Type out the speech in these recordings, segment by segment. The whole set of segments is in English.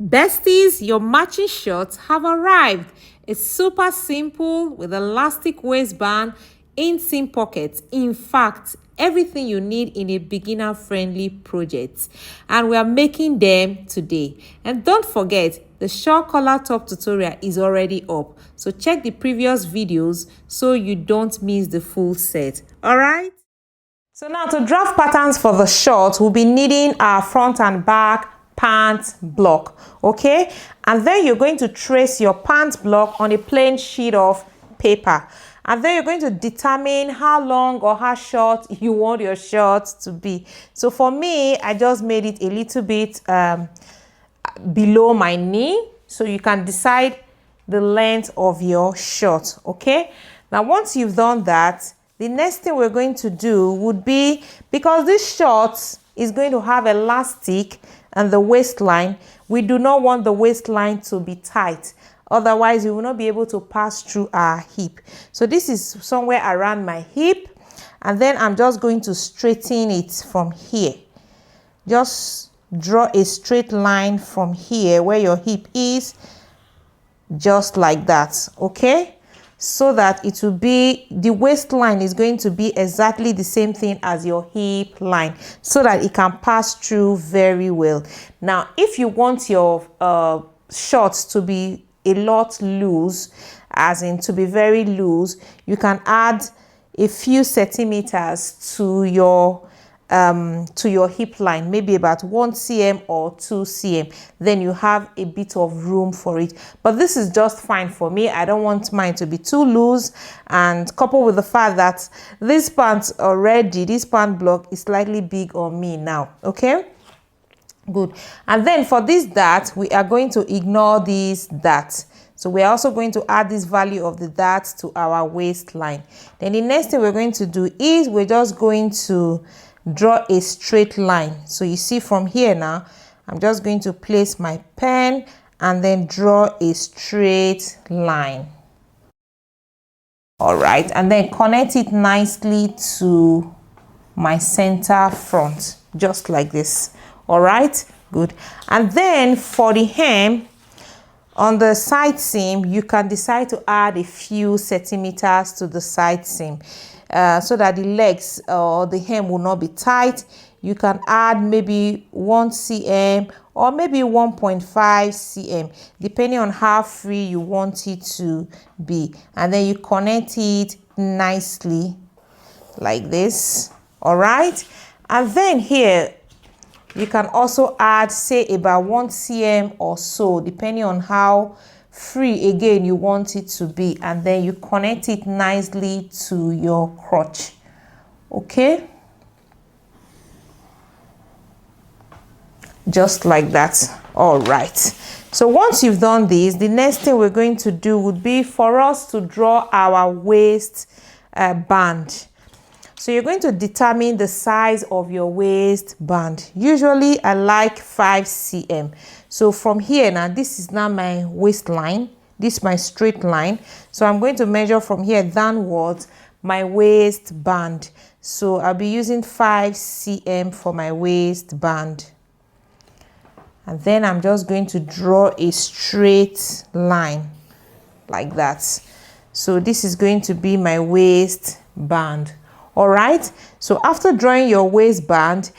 Besties, your matching shorts have arrived. It's super simple with elastic waistband, inseam pockets. In fact, everything you need in a beginner-friendly project. And we are making them today. And don't forget, the shawl collar top tutorial is already up. So check the previous videos so you don't miss the full set. Alright? So now to draft patterns for the short, we'll be needing our front and back pant block, okay? And then you're going to trace your pant block on a plain sheet of paper. And then you're going to determine how long or how short you want your short to be. So for me, I just made it a little bit below my knee. So you can decide the length of your short, okay? Now, once you've done that, the next thing we're going to do would be, because this short is going to have elastic and the waistline, we do not want the waistline to be tight. Otherwise, we will not be able to pass through our hip. So this is somewhere around my hip. And then I'm just going to straighten it from here. Just draw a straight line from here where your hip is, just like that, okay? So that it will be, the waistline is going to be exactly the same thing as your hip line, so that it can pass through very well. Now, if you want your shorts to be a lot loose, as in to be very loose, you can add a few centimeters to your hip line, maybe about 1 cm or 2 cm. Then you have a bit of room for it, but this is just fine for me. I don't want mine to be too loose, and coupled with the fact that this pant block is slightly big on me now, okay? Good. And then for this dart, we are going to ignore this dart. So we're also going to add this value of the dart to our waistline. Then the next thing we're going to do is we're just going to draw a straight line. So you see from here now, I'm just going to place my pen and then draw a straight line. All right, and then connect it nicely to my center front, just like this. All right, good. And then for the hem, on the side seam, you can decide to add a few centimeters to the side seam. So that the legs or the hem will not be tight. You can add maybe 1 cm or maybe 1.5 cm, depending on how free you want it to be. And then you connect it nicely like this. All right. And then here, you can also add, say, about 1 cm or so, depending on how free again you want it to be, and then you connect it nicely to your crotch, okay? Just like that. All right, so once you've done this, the next thing we're going to do would be for us to draw our waist band. So you're going to determine the size of your waistband. Usually I like 5 cm. So from here now, this is now my waistline. This is my straight line. So I'm going to measure from here downwards my waistband. So I'll be using 5 cm for my waistband. And then I'm just going to draw a straight line like that. So this is going to be my waistband. All right, so after drawing your waistband,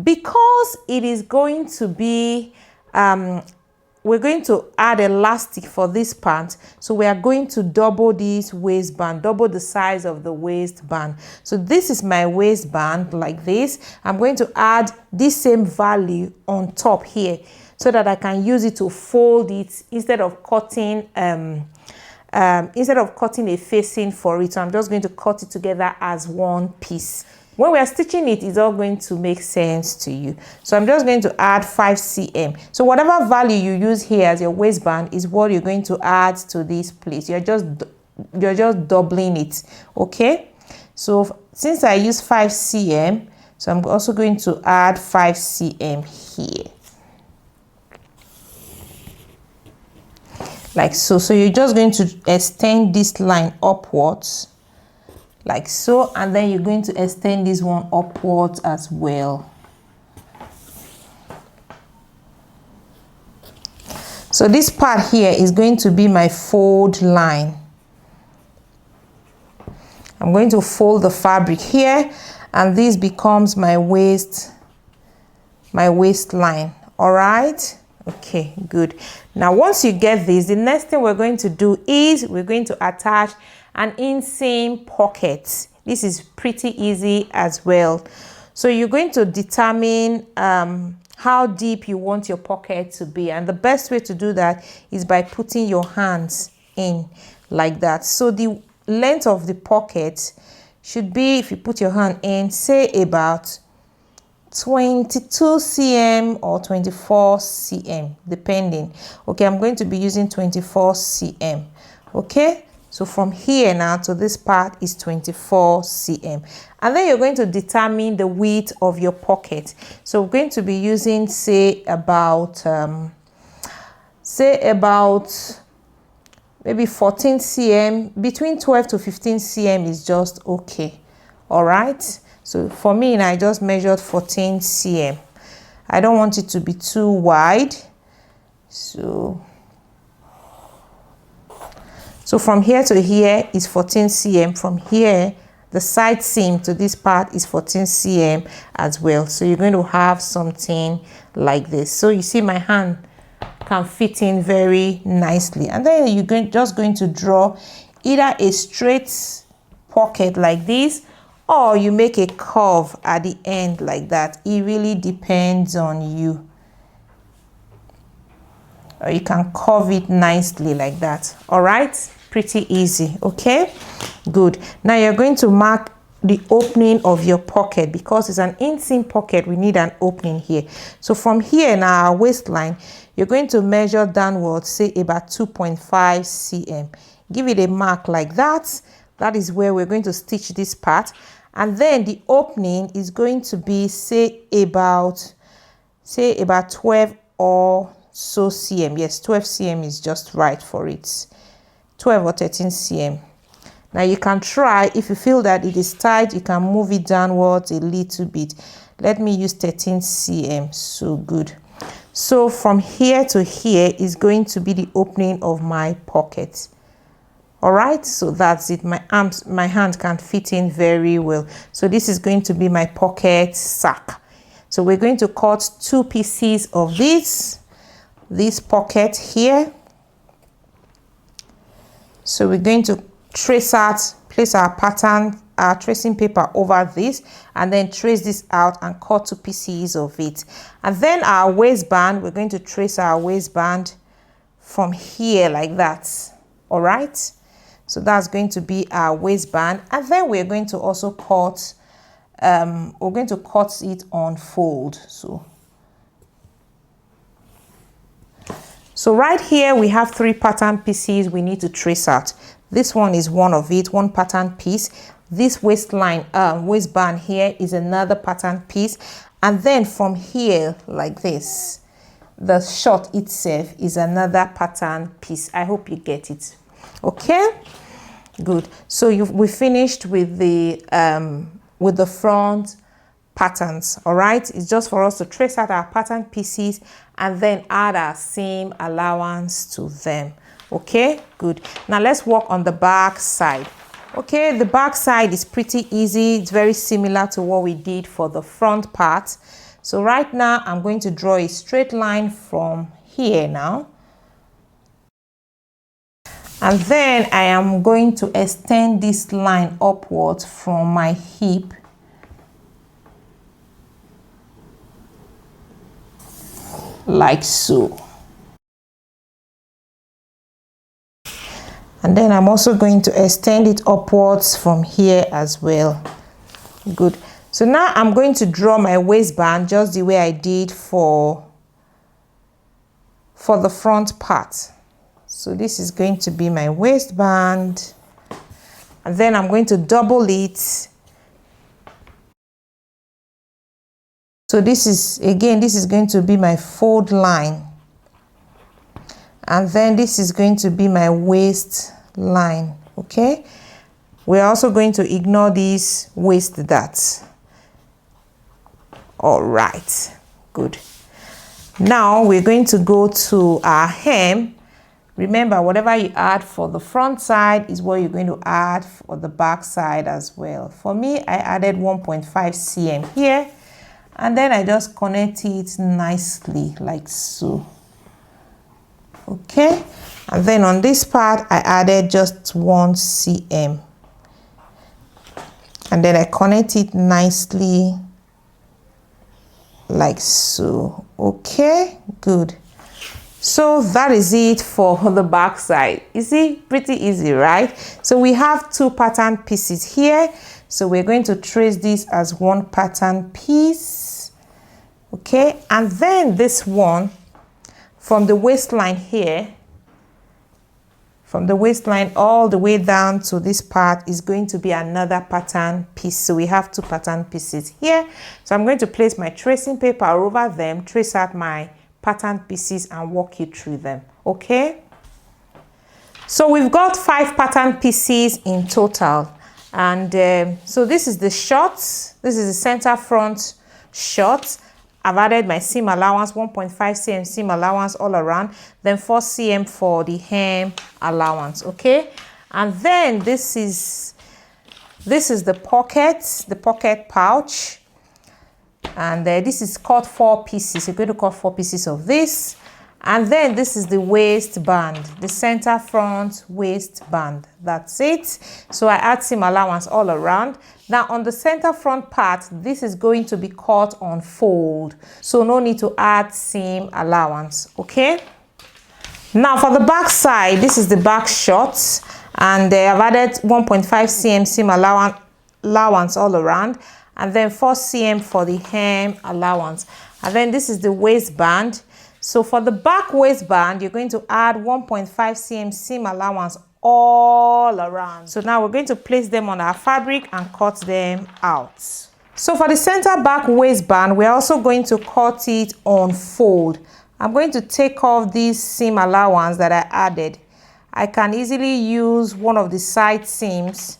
because it is going to be, we're going to add elastic for this pant, so we are going to double this waistband, double the size of the waistband. So this is my waistband like this. I'm going to add this same value on top here, so that I can use it to fold it instead of cutting a facing for it. So I'm just going to cut it together as one piece. When we are stitching it, it's all going to make sense to you. So I'm just going to add 5 cm. So whatever value you use here as your waistband is what you're going to add to this place. You're just doubling it, okay? So since I use 5 cm, so I'm also going to add 5 cm here. Like so. So you're just going to extend this line upwards like so, and then you're going to extend this one upwards as well. So this part here is going to be my fold line. I'm going to fold the fabric here, and this becomes my waistline. All right. Okay, good. Now once you get this, the next thing we're going to do is we're going to attach an inseam pocket. This is pretty easy as well. So you're going to determine how deep you want your pocket to be, and the best way to do that is by putting your hands in like that. So the length of the pocket should be, if you put your hand in, say about 22 cm or 24 cm depending. Okay, I'm going to be using 24 cm. Okay, so from here now to this part is 24 cm, and then you're going to determine the width of your pocket. So we're going to be using say about maybe 14 cm. Between 12 to 15 cm is just okay. All right, so for me I just measured 14 cm. I don't want it to be too wide, so from here to here is 14 cm. From here, the side seam to this part is 14 cm as well. So you're going to have something like this. So you see my hand can fit in very nicely, and then you're just going to draw either a straight pocket like this, or you make a curve at the end like that. It really depends on you. Or you can curve it nicely like that. All right, pretty easy. Okay, good. Now you're going to mark the opening of your pocket. Because it's an inseam pocket, we need an opening here. So from here now, our waistline, you're going to measure downwards, say about 2.5 cm. Give it a mark like that. That is where we're going to stitch this part, and then the opening is going to be say about 12 or so cm. Yes, 12 cm is just right for it. 12 or 13 cm. Now you can try, if you feel that it is tight, you can move it downwards a little bit. Let me use 13 cm. So good. So from here to here is going to be the opening of my pocket. All right, so that's it. My hand can fit in very well. So this is going to be my pocket sack. So we're going to cut 2 pieces of this pocket here. So we're going to trace out, place our pattern, our tracing paper over this, and then trace this out and cut 2 pieces of it. And then our waistband, we're going to trace our waistband from here like that. All right, so that's going to be our waistband, and then we're going to also cut we're going to cut it on fold. So right here we have 3 pattern pieces we need to trace out. This one is one of it, one pattern piece. This waistline waistband here is another pattern piece, and then from here like this, the short itself is another pattern piece. I hope you get it. Okay, good. So we finished with the front patterns. All right, it's just for us to trace out our pattern pieces and then add our seam allowance to them. Okay, good. Now let's work on the back side. Okay, the back side is pretty easy. It's very similar to what we did for the front part. So right now I'm going to draw a straight line from here now, and then I am going to extend this line upwards from my hip like so. And then I'm also going to extend it upwards from here as well. Good. So now I'm going to draw my waistband just the way I did for the front part. So this is going to be my waistband, and then I'm going to double it. So this is going to be my fold line, and then this is going to be my waistline. Okay, we're also going to ignore these waist darts. All right, good. Now we're going to go to our hem. Remember, whatever you add for the front side is what you're going to add for the back side as well. For me, I added 1.5 cm here, and then I just connect it nicely like so. Okay, and then on this part, I added just 1 cm. And then I connect it nicely like so. Okay, good. So that is it for the back side. You see, pretty easy, right? So we have 2 pattern pieces here. So we're going to trace this as 1 pattern piece. Okay, and then this one from the waistline here, from the waistline all the way down to this part is going to be another pattern piece. So we have 2 pattern pieces here. So I'm going to place my tracing paper over them, trace out my pattern pieces and walk you through them. Okay, so we've got 5 pattern pieces in total, and so this is the short, this is the center front short. I've added my seam allowance, 1.5 cm seam allowance all around, then 4 cm for the hem allowance. Okay, and then this is the pocket pouch. And this is cut 4 pieces. You're going to cut 4 pieces of this. And then this is the waistband, the center front waistband. That's it. So I add seam allowance all around. Now on the center front part, this is going to be cut on fold. So no need to add seam allowance. Okay. Now for the back side, this is the back shorts. And I've added 1.5 cm seam allowance all around. And then 4 cm for the hem allowance. And then this is the waistband. So for the back waistband, you're going to add 1.5 cm seam allowance all around. So now we're going to place them on our fabric and cut them out. So for the center back waistband, we're also going to cut it on fold. I'm going to take off this seam allowance that I added. I can easily use one of the side seams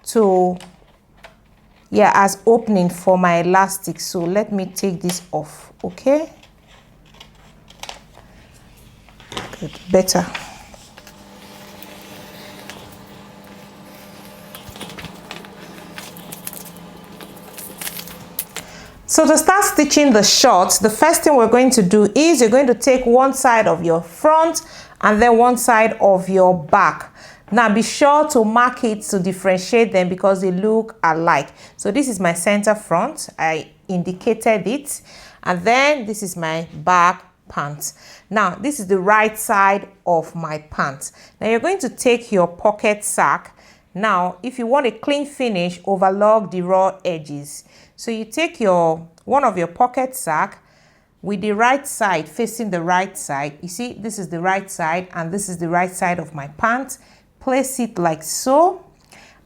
to as opening for my elastic. So let me take this off. Okay, good, better. So to start stitching the shorts, the first thing we're going to do is you're going to take one side of your front and then one side of your back. Now be sure to mark it to differentiate them because they look alike. So this is my center front, I indicated it, and then this is my back pants. Now this is the right side of my pants. Now you're going to take your pocket sack. Now if you want a clean finish, overlock the raw edges. So you take one of your pocket sack with the right side facing the right side. You see, this is the right side and this is the right side of my pants. Place it like so,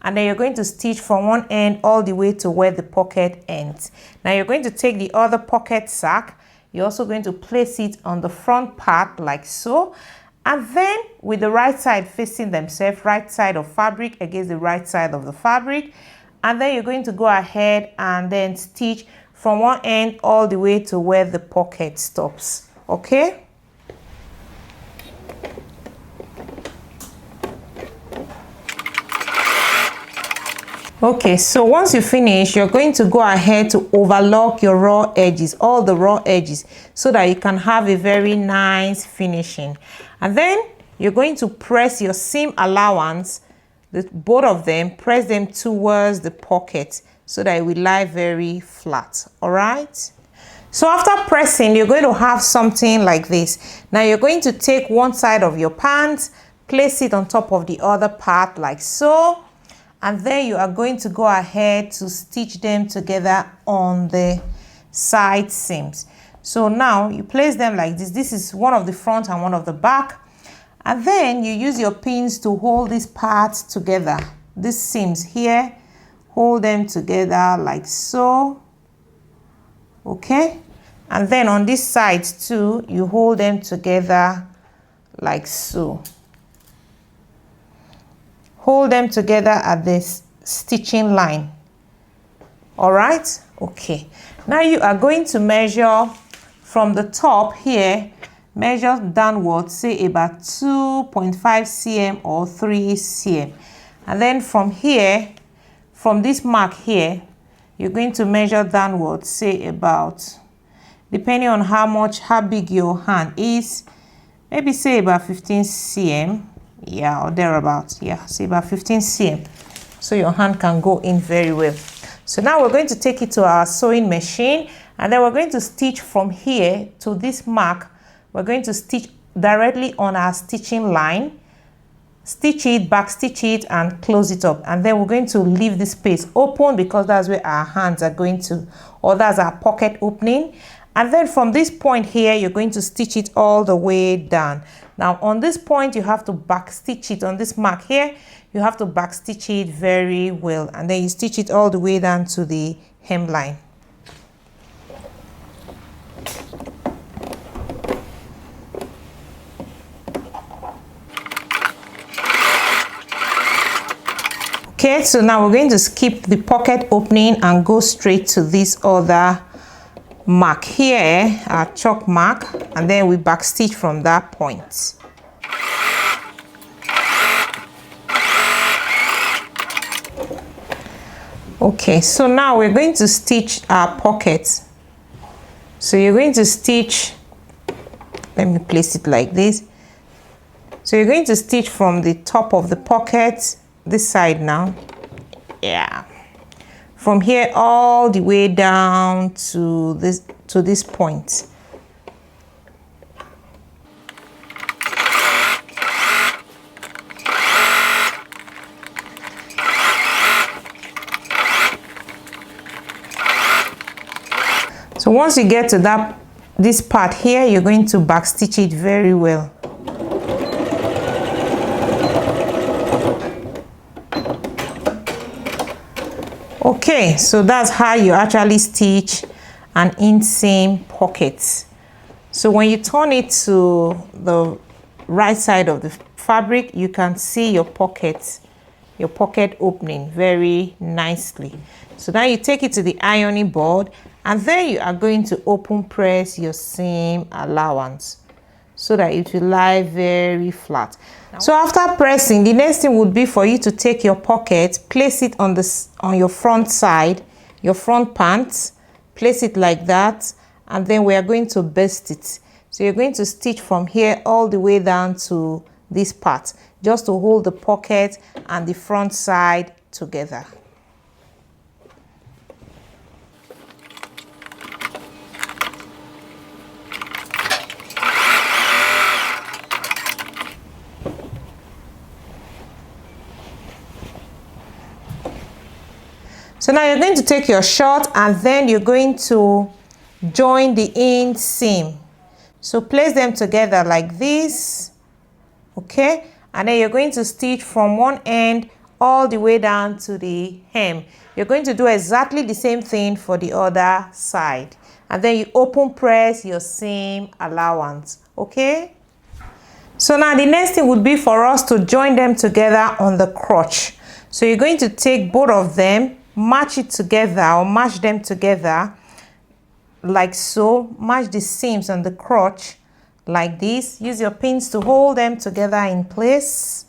and then you're going to stitch from one end all the way to where the pocket ends. Now you're going to take the other pocket sack. You're also going to place it on the front part like so, and then with the right side facing themselves, right side of fabric against the right side of the fabric, and then you're going to go ahead and then stitch from one end all the way to where the pocket stops. Okay. Okay, so once you finish, you're going to go ahead to overlock your raw edges, all the raw edges, so that you can have a very nice finishing. And then you're going to press your seam allowance, both of them, press them towards the pocket so that it will lie very flat. All right. So after pressing, you're going to have something like this. Now you're going to take one side of your pants, place it on top of the other part like so. And then you are going to go ahead to stitch them together on the side seams. So now you place them like this. This is one of the front and one of the back. And then you use your pins to hold these parts together. These seams here, hold them together like so. Okay. And then on this side too, you hold them together like so. Hold them together at this stitching line. All right. Okay. Now you are going to measure from the top here, measure downwards, say about 2.5 cm or 3 cm. And then from here, from this mark here, you're going to measure downwards, say about, depending on how big your hand is, maybe say about 15 cm, yeah, or thereabouts, yeah, say about 15 cm, so your hand can go in very well. So now we're going to take it to our sewing machine, and then we're going to stitch from here to this mark. We're going to stitch directly on our stitching line, stitch it, back stitch it, and close it up. And then we're going to leave this space open because that's where our hands are going to, or that's our pocket opening. And then from this point here, you're going to stitch it all the way down. Now on this point, you have to back stitch it. On this mark here, you have to back stitch it very well, and then you stitch it all the way down to the hemline. Okay, so now we're going to skip the pocket opening and go straight to this other mark here, our chalk mark, and then we back stitch from that point. Okay, so now we're going to stitch our pocket. So you're going to stitch, let me place it like this. So you're going to stitch from the top of the pocket, this side now, yeah, from here all the way down to this point. So once you get to this part here, you're going to back stitch it very well. Okay, so that's how you actually stitch an inseam pocket. So when you turn it to the right side of the fabric, you can see your pocket opening very nicely. So now you take it to the ironing board, and then you are going to open press your seam allowance so that it will lie very flat. So after pressing, the next thing would be for you to take your pocket, place it on your front side, your front pants, place it like that, and then we are going to bust it. So you're going to stitch from here all the way down to this part, just to hold the pocket and the front side together. So now you're going to take your short, and then you're going to join the inseam. So place them together like this, okay? And then you're going to stitch from one end all the way down to the hem. You're going to do exactly the same thing for the other side. And then you open press your seam allowance, okay? So now the next thing would be for us to join them together on the crotch. So you're going to take both of them, match it together or match them together like so. Match the seams on the crotch like this. Use your pins to hold them together in place.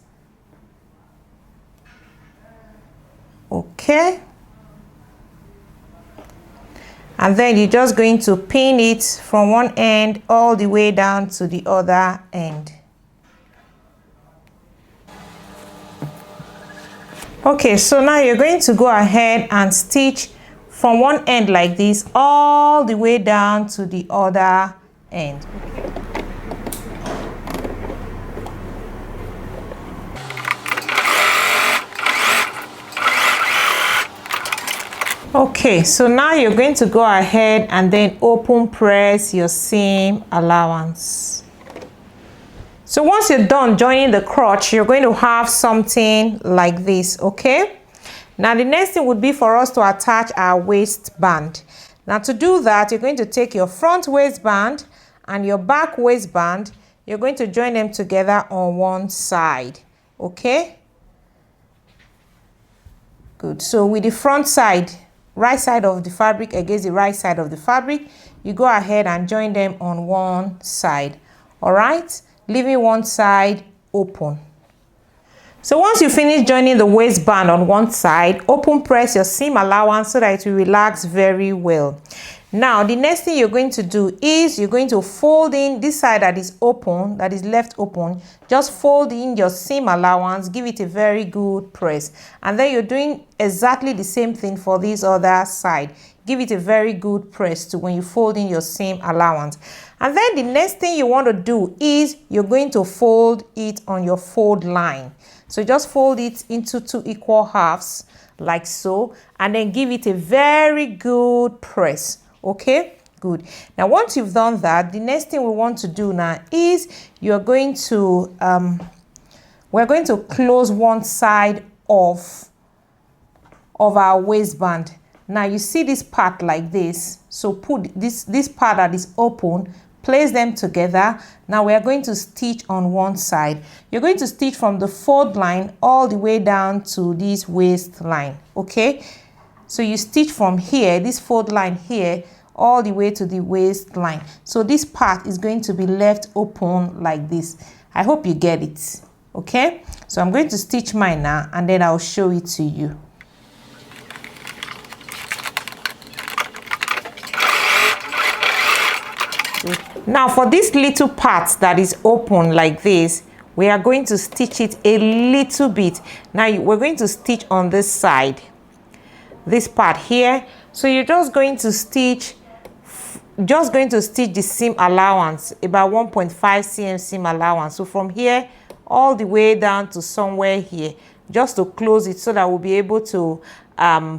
Okay. And then you're just going to pin it from one end all the way down to the other end. Okay, so now you're going to go ahead and stitch from one end like this all the way down to the other end. Okay, so now you're going to go ahead and then open press your seam allowance. So once you're done joining the crotch, you're going to have something like this, okay? Now the next thing would be for us to attach our waistband. Now to do that, you're going to take your front waistband and your back waistband. You're going to join them together on one side, okay? Good. So with the front side, right side of the fabric against the right side of the fabric, you go ahead and join them on one side. All right, leaving one side open. So once you finish joining the waistband on one side, open press your seam allowance so that it will relax very well. Now the next thing you're going to do is you're going to fold in this side that is open, that is left open. Just fold in your seam allowance, give it a very good press, and then you're doing exactly the same thing for this other side. Give it a very good press to when you fold in your seam allowance. And then the next thing you want to do is you're going to fold it on your fold line. So just fold it into 2 equal halves like so, and then give it a very good press. Okay, good. Now once you've done that, the next thing we want to do now is you're going to we're going to close one side of our waistband. Now you see this part like this, so put this part that is open, place them together. Now we are going to stitch on one side. You're going to stitch from the fold line all the way down to this waistline. Okay, so you stitch from here, this fold line here, all the way to the waistline. So this part is going to be left open like this. I hope you get it. Okay, so I'm going to stitch mine now, and then I'll show it to you. Now for this little part that is open like this, we are going to stitch it a little bit. Now we're going to stitch on this side, this part here. So you're just going to stitch the seam allowance, about 1.5 cm seam allowance. So from here all the way down to somewhere here, just to close it so that we'll be able to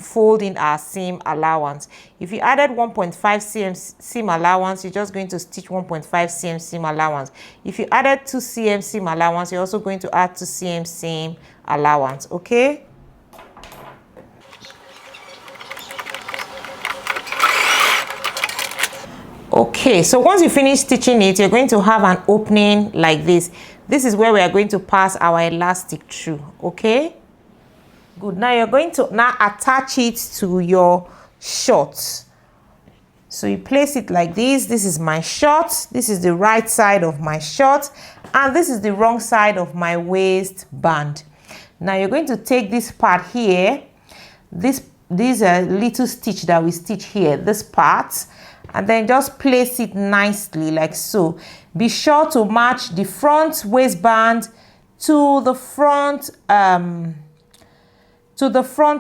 fold in our seam allowance. If you added 1.5 cm seam allowance, you're just going to stitch 1.5 cm seam allowance. If you added 2 cm seam allowance, you're also going to add 2 cm seam allowance. Okay, okay, so once you finish stitching it, you're going to have an opening like this. This is where we are going to pass our elastic through. Okay, good. Now you're going to now attach it to your shorts. So you place it like this. This is my short, this is the right side of my short, and this is the wrong side of my waistband. Now you're going to take this part here, this little stitch that we stitch here, this part, and then just place it nicely like so. Be sure to match the front waistband to the front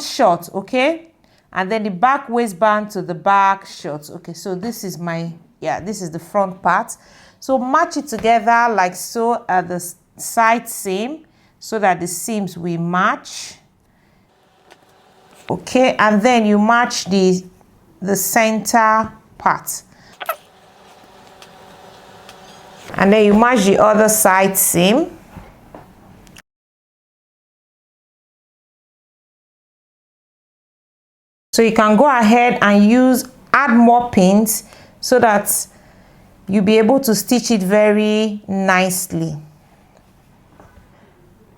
short, okay, and then the back waistband to the back short. Okay, so this is my, this is the front part. So match it together like so at the side seam so that the seams will match. Okay, and then you match the center part, and then you match the other side seam. So you can go ahead and add more pins so that you'll be able to stitch it very nicely.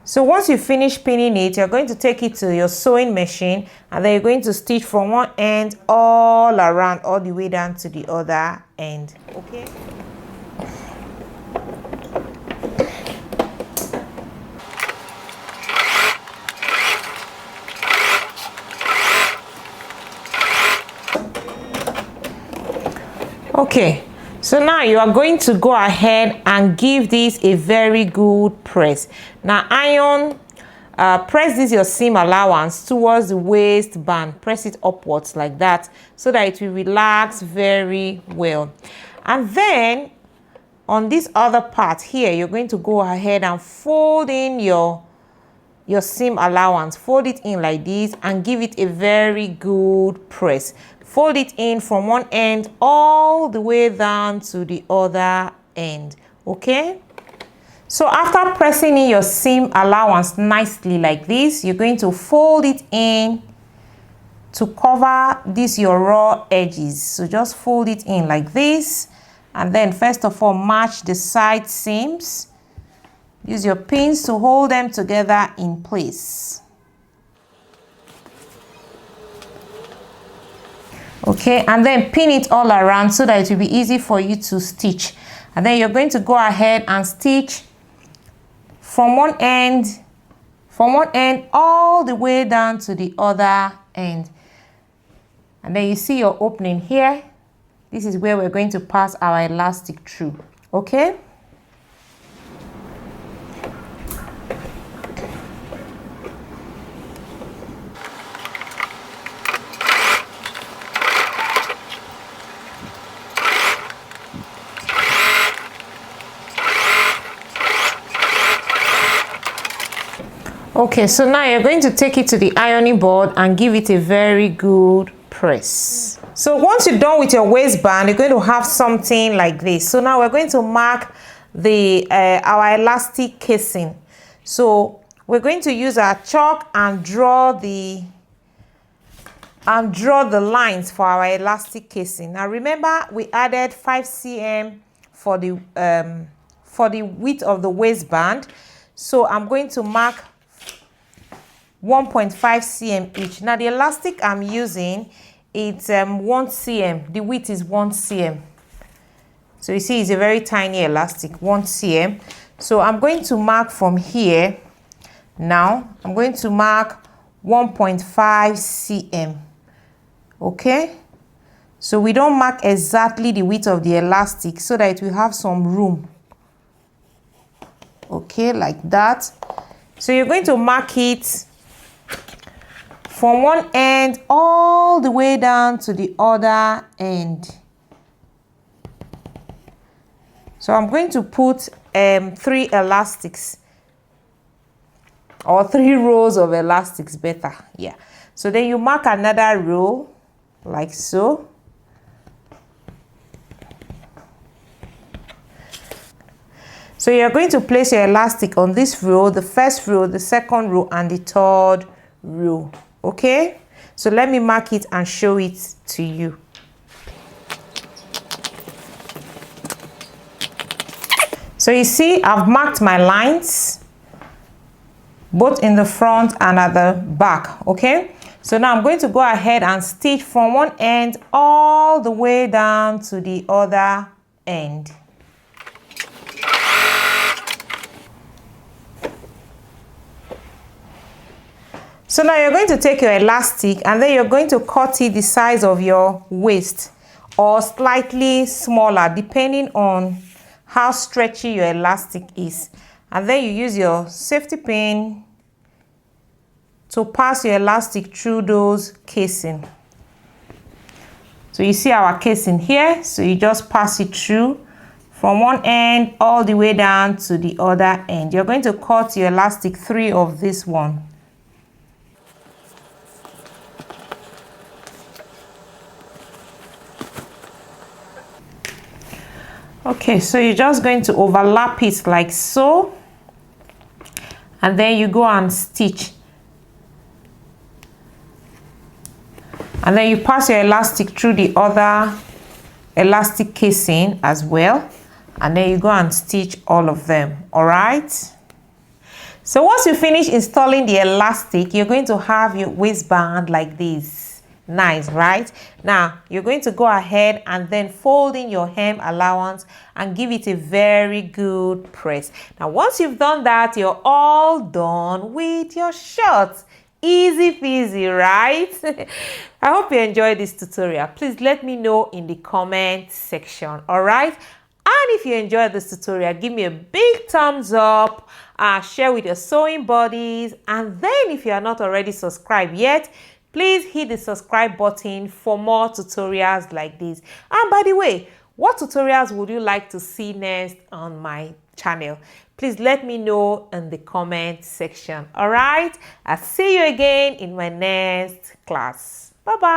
So once you finish pinning it, you're going to take it to your sewing machine, and then you're going to stitch from one end all around, all the way down to the other end. Okay. Okay, so now you are going to go ahead and give this a very good press. Now press this your seam allowance towards the waistband. Press it upwards like that so that it will relax very well. And then on this other part here, you're going to go ahead and fold in your seam allowance. Fold it in like this and give it a very good press. Fold it in from one end all the way down to the other end. Okay, so after pressing in your seam allowance nicely like this, you're going to fold it in to cover your raw edges. So just fold it in like this, and then first of all match the side seams. Use your pins to hold them together in place. Okay, and then pin it all around so that it will be easy for you to stitch. And then you're going to go ahead and stitch from one end all the way down to the other end. And then you see your opening here. This is where we're going to pass our elastic through. Okay? Okay, so now you're going to take it to the ironing board and give it a very good press. So once you're done with your waistband, you're going to have something like this. So now we're going to mark the our elastic casing. So we're going to use our chalk and draw the lines for our elastic casing. Now remember, we added 5 cm for the width of the waistband. So I'm going to mark 1.5 cm each. Now the elastic I'm using, it's 1 cm. The width is 1 cm. So you see it's a very tiny elastic, 1 cm. So I'm going to mark from here. Now I'm going to mark 1.5 cm. Okay, so we don't mark exactly the width of the elastic so that it will have some room. Okay, like that. So you're going to mark it from one end all the way down to the other end. So I'm going to put 3 elastics, or 3 rows of elastics better. Yeah. So then you mark another row like so. So you're going to place your elastic on this row, the first row, the second row, and the third row. Okay, so let me mark it and show it to you. So you see I've marked my lines both in the front and at the back. Okay, so now I'm going to go ahead and stitch from one end all the way down to the other end. So now you're going to take your elastic and then you're going to cut it the size of your waist or slightly smaller depending on how stretchy your elastic is. And then you use your safety pin to pass your elastic through those casing. So you see our casing here, so you just pass it through from one end all the way down to the other end. You're going to cut your elastic 3 of this one. Okay, so you're just going to overlap it like so, and then you go and stitch. And then you pass your elastic through the other elastic casing as well, and then you go and stitch all of them. All right. So once you finish installing the elastic, you're going to have your waistband like this. Nice, right? Now you're going to go ahead and then fold in your hem allowance and give it a very good press. Now once you've done that, you're all done with your shorts. Easy peasy, right? I hope you enjoyed this tutorial. Please let me know in the comment section. All right, and if you enjoyed this tutorial, give me a big thumbs up, share with your sewing buddies, and then if you are not already subscribed yet, please hit the subscribe button for more tutorials like this. And by the way, what tutorials would you like to see next on my channel? Please let me know in the comment section. All right, I'll see you again in my next class. Bye-bye.